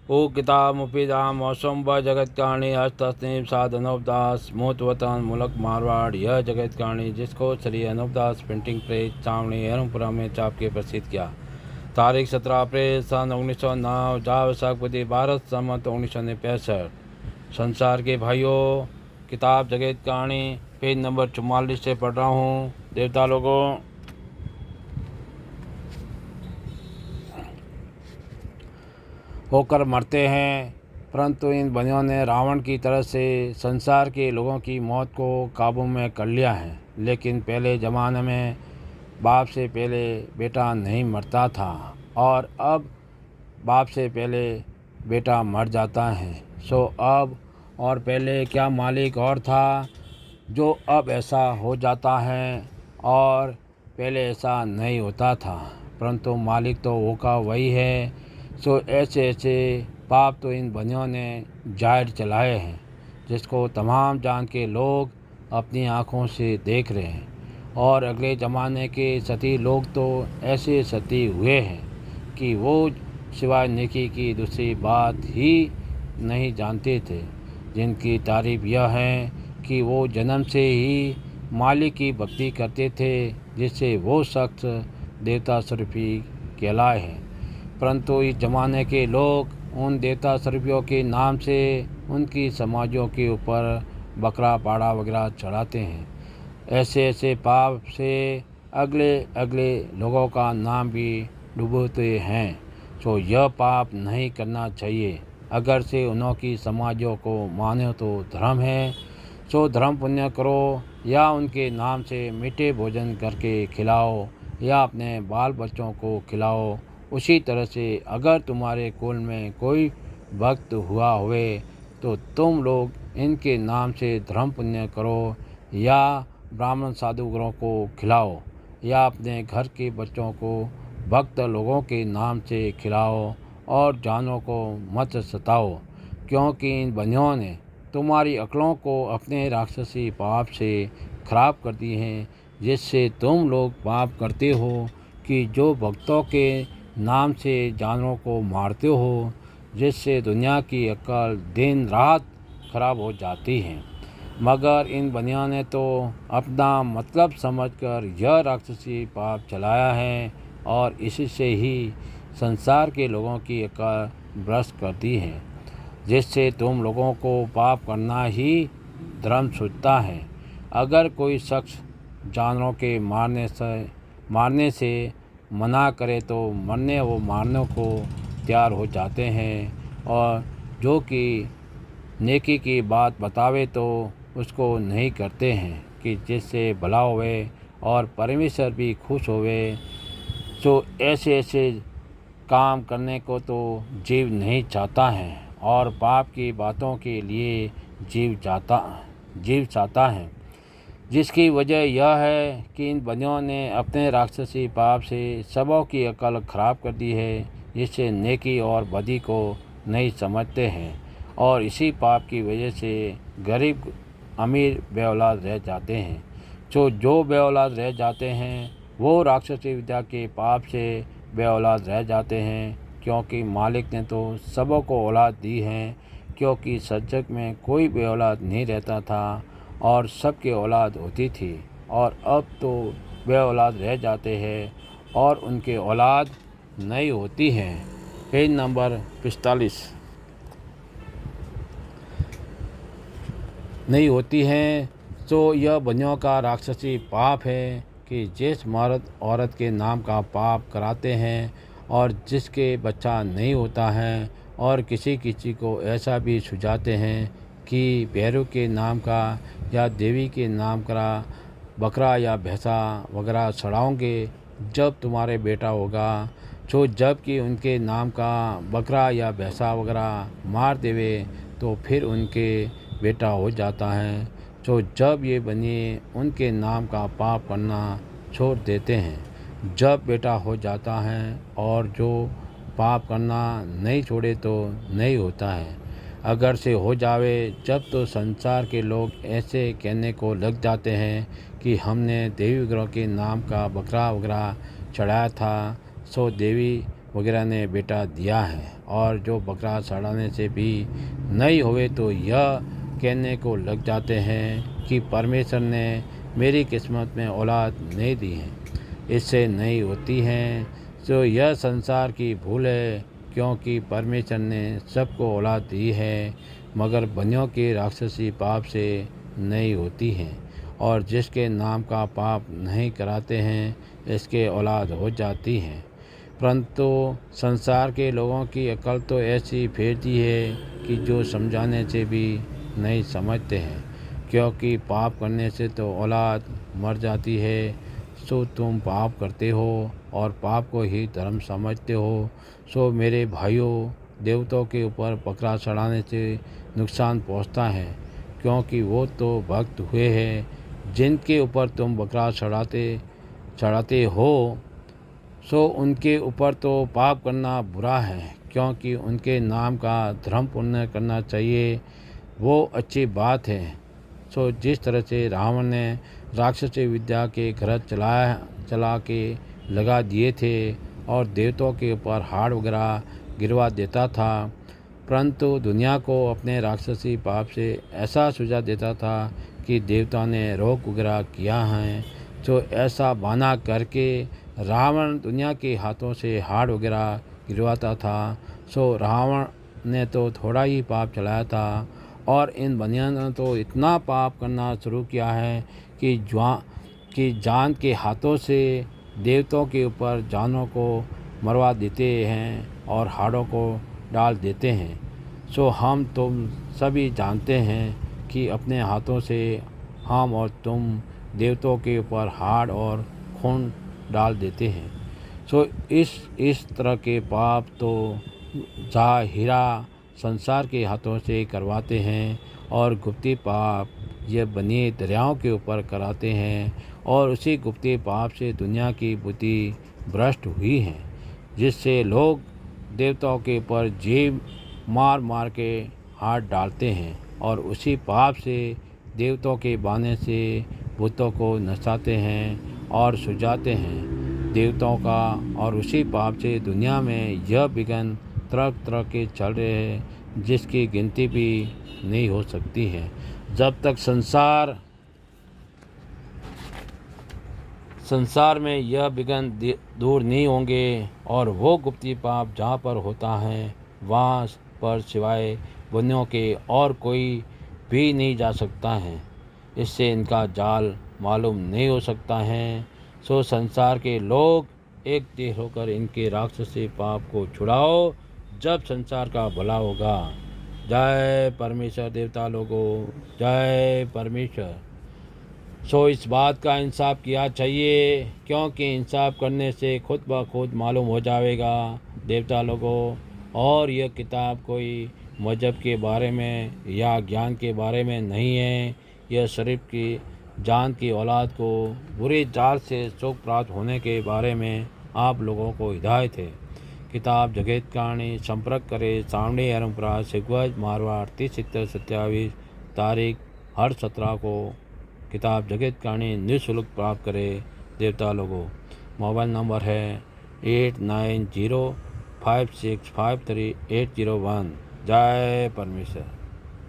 ओ किताब मुफीदा मौसम व जगत कहानी हस्तनीब साध अनूपदास मोत वतन मुल्क मारवाड़। यह जगत कहानी जिसको श्री अनूपदास प्रिंटिंग प्रेस छावनी एरमपुरा में छाप के प्रसिद्ध किया। तारीख 17 अप्रैल सन 1909 जा विशाखपति भारत सम्मत 1965। संसार के भाइयों, किताब जगत कहानी पेज नंबर 44 से पढ़ रहा हूँ। देवता लोगों, होकर मरते हैं, परंतु इन बनियों ने रावण की तरह से संसार के लोगों की मौत को काबू में कर लिया है। लेकिन पहले ज़माने में बाप से पहले बेटा नहीं मरता था और अब बाप से पहले बेटा मर जाता है। सो अब और पहले क्या मालिक और था जो अब ऐसा हो जाता है, और पहले ऐसा नहीं होता था, परंतु मालिक तो होगा वही है। सो ऐसे ऐसे पाप तो इन बनियों ने जाहिर चलाए हैं, जिसको तमाम जान के लोग अपनी आँखों से देख रहे हैं। और अगले ज़माने के सती लोग तो ऐसे सती हुए हैं कि वो सिवाय नेकी की दूसरी बात ही नहीं जानते थे, जिनकी तारीफ यह है कि वो जन्म से ही मालिक की भक्ति करते थे, जिससे वो शख्स देवता स्वरूपी कहलाए हैं। परंतु इस ज़माने के लोग उन देवता स्वरूपियों के नाम से उनकी समाजों के ऊपर बकरा पाड़ा वगैरह चढ़ाते हैं। ऐसे ऐसे पाप से अगले अगले लोगों का नाम भी डूबोते हैं। तो यह पाप नहीं करना चाहिए। अगर से उन्हों की समाजों को मानो तो धर्म है, सो धर्म पुण्य करो, या उनके नाम से मीठे भोजन करके खिलाओ या अपने बाल बच्चों को खिलाओ। उसी तरह से अगर तुम्हारे कुल में कोई भक्त हुआ हुए तो तुम लोग इनके नाम से धर्म पुण्य करो, या ब्राह्मण साधुगुरों को खिलाओ या अपने घर के बच्चों को भक्त लोगों के नाम से खिलाओ, और जानों को मत सताओ, क्योंकि इन बनियों ने तुम्हारी अक्लों को अपने राक्षसी पाप से खराब कर दी हैं, जिससे तुम लोग पाप करते हो कि जो भक्तों के नाम से जानवरों को मारते हो, जिससे दुनिया की अक्ल दिन रात खराब हो जाती है। मगर इन बनियों ने तो अपना मतलब समझकर यह राक्षसी पाप चलाया है, और इसी से ही संसार के लोगों की अक्ल भ्रष्ट कर दी है, जिससे तुम लोगों को पाप करना ही धर्म सूझता है। अगर कोई शख्स जानवरों के मारने से मना करे तो मरने व मारने को तैयार हो जाते हैं, और जो कि नेकी की बात बतावे तो उसको नहीं करते हैं कि जिससे भला होवे और परमेश्वर भी खुश होवे। तो ऐसे ऐसे काम करने को तो जीव नहीं चाहता है, और पाप की बातों के लिए जीव चाहता है, जिसकी वजह यह है कि इन बनियों ने अपने राक्षसी पाप से सबों की अकल खराब कर दी है, जिससे नेकी और बदी को नहीं समझते हैं, और इसी पाप की वजह से गरीब अमीर बेऔलाद रह जाते हैं। जो बेऔलाद रह जाते हैं वो राक्षसी विद्या के पाप से बेऔलाद रह जाते हैं, क्योंकि मालिक ने तो सबों को औलाद दी है, क्योंकि सज्जक में कोई बेऔलाद नहीं रहता था और सबके औलाद होती थी, और अब तो बेऔलाद रह जाते हैं और उनके औलाद नहीं होती है। पेज नंबर 45 नहीं होती हैं। तो यह बनियों का राक्षसी पाप है कि जिस मर्द औरत के नाम का पाप कराते हैं और जिसके बच्चा नहीं होता है, और किसी किसी को ऐसा भी सुझाते हैं कि भैरव के नाम का या देवी के नाम का बकरा या भैंसा वगैरह चढ़ाओगे जब तुम्हारे बेटा होगा। तो जब कि उनके नाम का बकरा या भैंसा वगैरह मार देवे तो फिर उनके बेटा हो जाता है। तो जब ये बनिए उनके नाम का पाप करना छोड़ देते हैं जब बेटा हो जाता है, और जो पाप करना नहीं छोड़े तो नहीं होता है। अगर से हो जावे जब तो संसार के लोग ऐसे कहने को लग जाते हैं कि हमने देवी ग्रह के नाम का बकरा वगैरह चढ़ाया था, सो देवी वगैरह ने बेटा दिया है, और जो बकरा चढ़ाने से भी नहीं हुए तो यह कहने को लग जाते हैं कि परमेश्वर ने मेरी किस्मत में औलाद नहीं दी है, इससे नहीं होती हैं। तो यह संसार की भूल है, क्योंकि परमेश्वर ने सबको औलाद दी है, मगर बनियों की राक्षसी पाप से नहीं होती हैं, और जिसके नाम का पाप नहीं कराते हैं इसके औलाद हो जाती हैं। परंतु संसार के लोगों की अकल तो ऐसी फेरती है कि जो समझाने से भी नहीं समझते हैं, क्योंकि पाप करने से तो औलाद मर जाती है। सो तुम पाप करते हो और पाप को ही धर्म समझते हो। सो मेरे भाइयों, देवताओं के ऊपर बकरा चढ़ाने से नुकसान पहुंचता है, क्योंकि वो तो भक्त हुए हैं जिनके ऊपर तुम बकरा चढ़ाते हो। सो उनके ऊपर तो पाप करना बुरा है, क्योंकि उनके नाम का धर्म पुण्य करना चाहिए, वो अच्छी बात है। सो जिस तरह से रावण ने राक्षसी विद्या के घर चला के लगा दिए थे और देवताओं के ऊपर हाड़ वगैरह गिरवा देता था, परंतु दुनिया को अपने राक्षसी पाप से ऐसा सुझा देता था कि देवता ने रोक वगैरह किया है। तो ऐसा बहाना करके रावण दुनिया के हाथों से हाड़ वगैरह गिरवाता था। सो रावण ने तो थोड़ा ही पाप चलाया था, और इन बनियों ने तो इतना पाप करना शुरू किया है कि जान के हाथों से देवताओं के ऊपर जानों को मरवा देते हैं और हाड़ों को डाल देते हैं। सो हम तुम सभी जानते हैं कि अपने हाथों से हम और तुम देवताओं के ऊपर हाड़ और खून डाल देते हैं। सो इस तरह के पाप तो हीरा संसार के हाथों से करवाते हैं, और गुप्ती पाप ये बनी दरियाओं के ऊपर कराते हैं, और उसी गुप्ती पाप से दुनिया की बुद्धि भ्रष्ट हुई है, जिससे लोग देवताओं के ऊपर जीव मार मार के हाथ डालते हैं, और उसी पाप से देवताओं के बहाने से भूतों को नचाते हैं और सुझाते हैं देवताओं का। और उसी पाप से दुनिया में यह विघ्न तरह तरह के चल रहे हैं, जिसकी गिनती भी नहीं हो सकती है। जब तक संसार में यह विघ्न दूर नहीं होंगे, और वो गुप्ती पाप जहाँ पर होता है वहाँ पर सिवाय बनियों के और कोई भी नहीं जा सकता है, इससे इनका जाल मालूम नहीं हो सकता है। सो संसार के लोग एक देह होकर इनके राक्षसी पाप को छुड़ाओ, जब संसार का भला होगा। जय परमेश्वर देवता लोगों, जय परमेश्वर। सो इस बात का इंसाफ किया चाहिए, क्योंकि इंसाफ करने से खुद ब खुद मालूम हो जाएगा देवता लोगों। और यह किताब कोई मजहब के बारे में या ज्ञान के बारे में नहीं है, यह शरीफ की जान की औलाद को बुरे जाल से सुख प्राप्त होने के बारे में आप लोगों को हिदायत है। किताब जगत कहानी संपर्क करें सामने एरमपुरा सिगवज मारवाड़ 30/7/27 तारीख हर 17 को किताब जगत कहानी निःशुल्क प्राप्त करें देवता लोगों। मोबाइल नंबर है 8905653801। जय परमेश्वर।